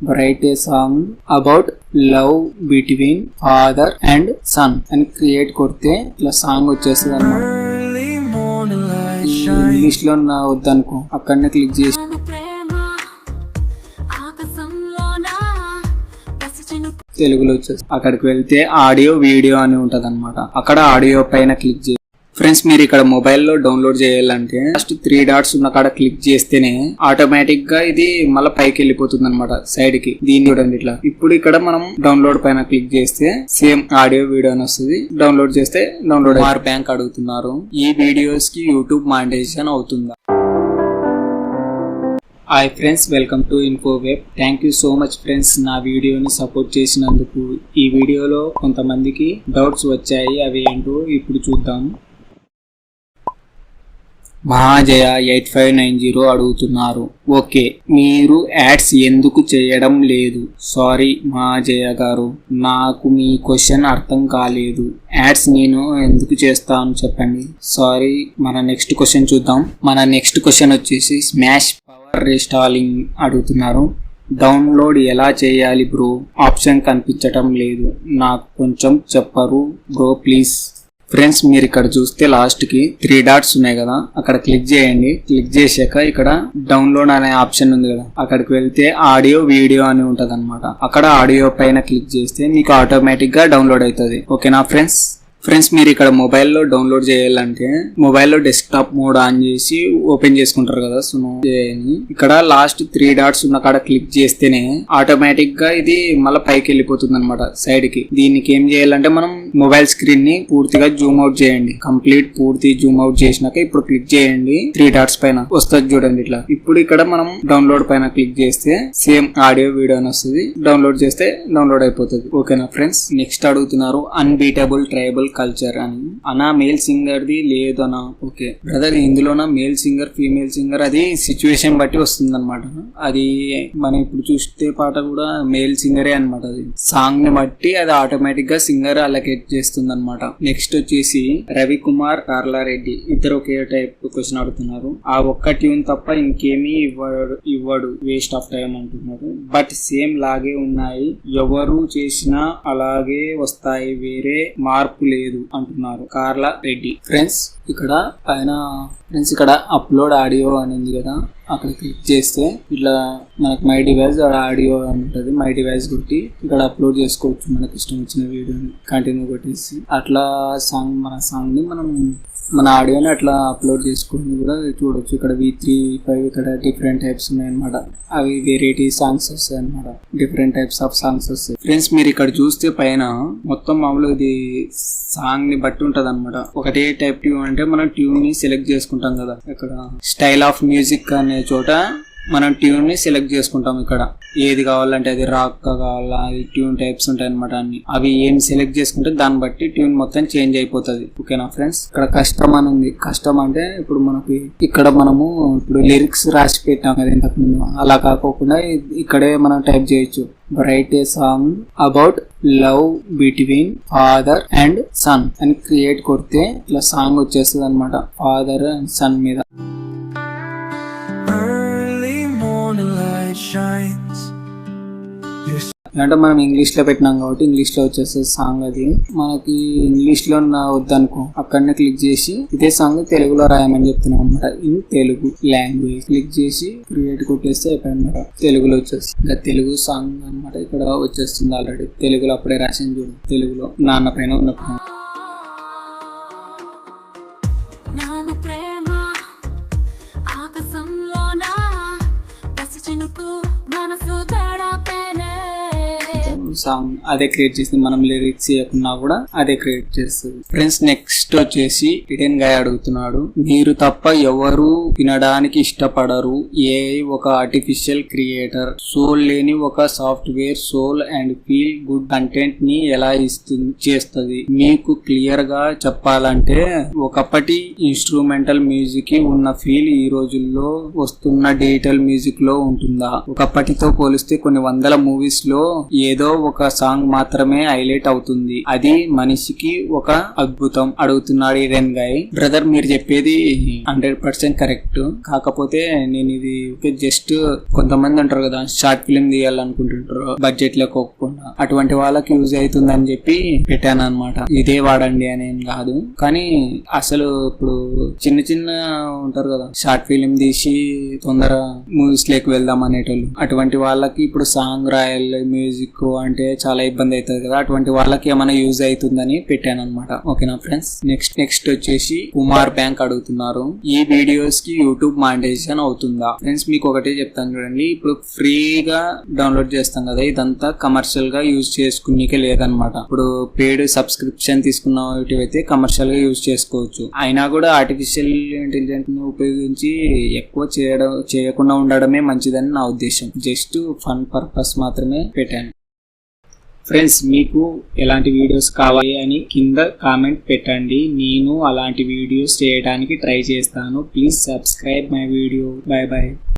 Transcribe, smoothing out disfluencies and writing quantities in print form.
write a song about love between father and son అని create కొడితే ఇట్లా song వచ్చేస్తుంది అన్నమాట. ఇంగ్లీష్ లో నా వద్దనుకో అక్కడనే క్లిక్ చేసి తెలుగులో వచ్చేసి అక్కడికి వెళ్తే ఆడియో వీడియో అని ఉంటది అనమాట. అక్కడ ఆడియో పైన క్లిక్ చేసి ఫ్రెండ్స్ మీరు ఇక్కడ మొబైల్లో డౌన్లోడ్ చేయాలంటే ఫస్ట్ 3 డాట్స్ ఉన్న కాడ క్లిక్ చేస్తేనే ఆటోమేటిక్ గా ఇది మళ్ళీ పైకి వెళ్ళిపోతుంది అనమాట సైడ్ కి. దీన్ని చూడండి ఇట్లా. ఇప్పుడు ఇక్కడ మనం డౌన్లోడ్ పైన క్లిక్ చేస్తే సేమ్ ఆడియో వీడియో అని వస్తుంది. డౌన్లోడ్ చేస్తే డౌన్లోడ్ బ్యాంక్ అడుగుతున్నారు. ఈ వీడియోస్ కి యూట్యూబ్ మానిటైజేషన్ అవుతుందా? Hi friends, welcome to Infoweb. Thank you so much friends నా వీడియోని సపోర్ట్ చేసినందుకు. ఈ వీడియోలో కొంతమందికి డౌట్స్ వచ్చాయి, అవి ఏంటో ఇప్పుడు చూద్దాం. మహాజయ 8590 అడుగుతున్నారు. ఓకే, మీరు యాడ్స్ ఎందుకు చేయడం లేదు? సారీ మహాజయ గారు, నాకు మీ క్వశ్చన్ అర్థం కాలేదు. యాడ్స్ నేను ఎందుకు చేస్తాను చెప్పండి. సారీ, మన నెక్స్ట్ క్వశ్చన్ చూద్దాం. మన నెక్స్ట్ క్వశ్చన్ వచ్చేసి స్మాష్ పవర్ రీస్టాలింగ్ అడుగుతున్నారు. డౌన్లోడ్ ఎలా చేయాలి బ్రో? ఆప్షన్ కనిపించటం లేదు, నాకు కొంచెం చెప్పరు బ్రో ప్లీజ్. ఫ్రెండ్స్ మీరు ఇక్కడ చూస్తే లాస్ట్ కి 3 డాట్స్ ఉన్నాయి కదా, అక్కడ క్లిక్ చేయండి. క్లిక్ చేశాక ఇక్కడ డౌన్లోడ్ అనే ఆప్షన్ ఉంది కదా, అక్కడికి వెళ్తే ఆడియో వీడియో అని ఉంటది అనమాట. అక్కడ ఆడియో పైన క్లిక్ చేస్తే మీకు ఆటోమేటిక్ గా డౌన్లోడ్ అవుతుంది. ఓకేనా ఫ్రెండ్స్ మీరు ఇక్కడ మొబైల్లో డౌన్లోడ్ చేయాలంటే మొబైల్లో డెస్క్టాప్ మోడ్ ఆన్ చేసి ఓపెన్ చేసుకుంటారు కదా. సో ఇక్కడ లాస్ట్ 3 డాట్స్ ఉన్న కాడ క్లిక్ చేస్తేనే ఆటోమేటిక్ గా ఇది మళ్ళీ పైకి వెళ్ళిపోతుంది అనమాట సైడ్ కి. దీనికి ఏం చేయాలంటే మనం మొబైల్ స్క్రీన్ ని పూర్తిగా జూమ్ అవుట్ చేయండి. కంప్లీట్ పూర్తి జూమ్ అవుట్ చేసినాక ఇప్పుడు క్లిక్ చేయండి 3 డాట్స్ పైన వస్తుంది చూడండి ఇట్లా. ఇప్పుడు ఇక్కడ మనం డౌన్లోడ్ పైన క్లిక్ చేస్తే సేమ్ ఆడియో వీడియో అని వస్తుంది. డౌన్లోడ్ చేస్తే డౌన్లోడ్ అయిపోతుంది. ఓకేనా ఫ్రెండ్స్. నెక్స్ట్ అడుగుతున్నారు అన్బీటబుల్ ట్రైబల్ కల్చర్ అని. అనా మేల్ సింగర్ ది లేదనా? ఓకే బ్రదర్, ఇందులోన మేల్ సింగర్ ఫీమేల్ సింగర్ అది సిచ్యువేషన్ బట్టి వస్తుంది అనమాట. అది మనం ఇప్పుడు చూస్తే పాట కూడా మేల్ సింగరే అనమాట. అది సాంగ్ ని బట్టి అది ఆటోమేటిక్ గా సింగర్ అలకేట్ చేస్తుంది అనమాట. నెక్స్ట్ వచ్చేసి రవికుమార్ కార్లారెడ్డి ఇద్దరు ఒకే టైప్ క్వశ్చన్ అడుగుతున్నారు. ఆ ఒక్క ట్యూన్ తప్ప ఇంకేమీ ఇవ్వడు వేస్ట్ ఆఫ్ టైం అంటున్నారు. బట్ సేమ్ లాగే ఉన్నాయి, ఎవరు చేసినా అలాగే వస్తాయి, వేరే మార్పు లేదు అంటున్నారు కార్లా రెడ్డి. ఫ్రెండ్స్ ఇక్కడ అప్లోడ్ ఆడియో అని ఉంది కదా, అక్కడ క్లిక్ చేస్తే ఇట్లా మనకు మై డివైస్ ఆడియో అని ఉంటుంది. మై డివైస్ కొట్టి ఇక్కడ అప్లోడ్ చేసుకోవచ్చు మనకి ఇష్టం వచ్చిన వీడియోని కంటిన్యూ కొట్టేసి. అట్లా మన సాంగ్ ని మన ఆడియోని అట్లా అప్లోడ్ చేసుకుని కూడా చూడొచ్చు. ఇక్కడ V3, 5 ఇక్కడ డిఫరెంట్ టైప్స్ ఉన్నాయన్నమాట. అవి వెరైటీ సాంగ్స్ వస్తాయి అనమాట. డిఫరెంట్ టైప్స్ ఆఫ్ సాంగ్స్ వస్తాయి. ఫ్రెండ్స్ మీరు ఇక్కడ చూస్తే పైన మొత్తం మామూలుగా ఇది సాంగ్ ని బట్టి ఉంటది అనమాట. ఒకటే టైప్ ట్యూన్ అంటే మనం ట్యూన్ ని సెలెక్ట్ చేసుకుంటాం కదా. ఇక్కడ స్టైల్ ఆఫ్ మ్యూజిక్ అనే చోట మనం ట్యూన్ ని సెలెక్ట్ చేసుకుంటాం. ఇక్కడ ఏది కావాలంటే అది రాక్ కావాలా, అది ట్యూన్ టైప్స్ ఉంటాయి అనమాట. అన్ని అవి ఏం సెలెక్ట్ చేసుకుంటే దాన్ని బట్టి ట్యూన్ మొత్తం చేంజ్ అయిపోతుంది. ఓకేనా ఫ్రెండ్స్. ఇక్కడ కష్టం అని ఉంది. కష్టం అంటే ఇప్పుడు మనకి ఇక్కడ మనము ఇప్పుడు లిరిక్స్ రాసి పెట్టాం కదా ఇంతకు ముందు, అలా కాకోకుండా ఇక్కడే మనం టైప్ చేయొచ్చు. Write a song about love between father and son అని క్రియేట్ కొడితే ఇట్లా సాంగ్ వచ్చేస్తుంది అనమాట. ఫాదర్ అండ్ సన్ మీద. అంటే మనం ఇంగ్లీష్ లో పెట్టినాం కాబట్టి ఇంగ్లీష్ లో వచ్చేస్తుంది సాంగ్. అది మనకి ఇంగ్లీష్ లో వద్దనుకో అక్కడనే క్లిక్ చేసి ఇదే సాంగ్ తెలుగులో రాయమని చెప్తున్నాం అనమాట. ఇన్ తెలుగు లాంగ్వేజ్ క్లిక్ చేసి క్రియేట్ కొట్టేస్తే అయిపోయిందన్నమాట. తెలుగులో వచ్చేస్తుంది. ఇంకా తెలుగు సాంగ్ అనమాట. ఇక్కడ వచ్చేస్తుంది ఆల్రెడీ తెలుగులో. అప్పుడే రాసింది చూడు తెలుగులో. నాన్న పైన ఉన్న సాంగ్ అదే క్రియేట్ చేస్తుంది. మనం లిరిక్స్ చేయకున్నా కూడా అదే క్రియేట్ చేస్తుంది. ఫ్రెండ్స్ నెక్స్ట్ వచ్చేసి ఇడెన్ గాయ్ అడుగుతున్నాడు. మీరు తప్ప ఎవరు వినడానికి ఇష్టపడరు. ఏఐ ఒక ఆర్టిఫిషియల్ క్రియేటర్. సోల్ లేని ఒక software soul and feel good content ని ఎలా చేస్తుంది? మీకు క్లియర్ గా చెప్పాలంటే ఒకప్పటి ఇన్స్ట్రుమెంటల్ మ్యూజిక్ కి ఉన్న ఫీల్ ఈ రోజుల్లో వస్తున్న డిజిటల్ మ్యూజిక్ లో ఉంటుందా? ఒకప్పటితో పోలిస్తే కొన్ని వందల మూవీస్ లో ఏదో ఒక సాంగ్ మాత్రమే హైలైట్ అవుతుంది. అది మనిషికి ఒక అద్భుతం. అడుగుతున్నాడు ఈడెన్ గాయ్. బ్రదర్ మీరు చెప్పేది 100% కరెక్ట్. కాకపోతే నేను ఇది జస్ట్ కొంతమంది అంటారు కదా షార్ట్ ఫిల్మ్ తీయాలనుకుంటుంటారు బడ్జెట్ లేకోకుండా, అటువంటి వాళ్ళకి యూజ్ అవుతుందని చెప్పి పెట్టాను అనమాట. ఇదే వాడండి అని ఏం కాదు, కానీ అసలు ఇప్పుడు చిన్న చిన్న ఉంటారు కదా షార్ట్ ఫిల్మ్ తీసి తొందర మూవీస్ లేకి వెళ్దాం అనేటోళ్ళు, అటువంటి వాళ్ళకి ఇప్పుడు సాంగ్ రాయాలి మ్యూజిక్ అంటే చాలా ఇబ్బంది అవుతుంది కదా, అటువంటి వాళ్ళకి ఏమైనా యూజ్ అవుతుందని పెట్టాను అనమాట. ఓకేనా ఫ్రెండ్స్. నెక్స్ట్ వచ్చేసి కుమార్ బ్యాంక్ అడుగుతున్నారు, ఈ వీడియోస్ కి యూట్యూబ్ మానిటైజేషన్ అవుతుందా? ఫ్రెండ్స్ మీకు ఒకటే చెప్తాను చూడండి, ఇప్పుడు ఫ్రీగా డౌన్లోడ్ చేస్తాం కదా, ఇదంతా కమర్షియల్ గా యూజ్ చేసుకునేకే లేదనమాట. ఇప్పుడు పెయిడ్ సబ్స్క్రిప్షన్ తీసుకున్న అయితే కమర్షియల్ గా యూజ్ చేసుకోవచ్చు. అయినా కూడా ఆర్టిఫిషియల్ ఇంటెలిజెన్స్ ని ఉపయోగించి ఎక్కువ చేయకుండా ఉండడమే మంచిదని నా ఉద్దేశం. జస్ట్ ఫన్ పర్పస్ మాత్రమే పెట్టాను. ఫ్రెండ్స్ మీకు ఎలాంటి వీడియోస్ కావాలి అని కింద కామెంట్ పెట్టండి, నేను అలాంటి వీడియోస్ చేయడానికి ట్రై చేస్తాను. Please subscribe my video. By by.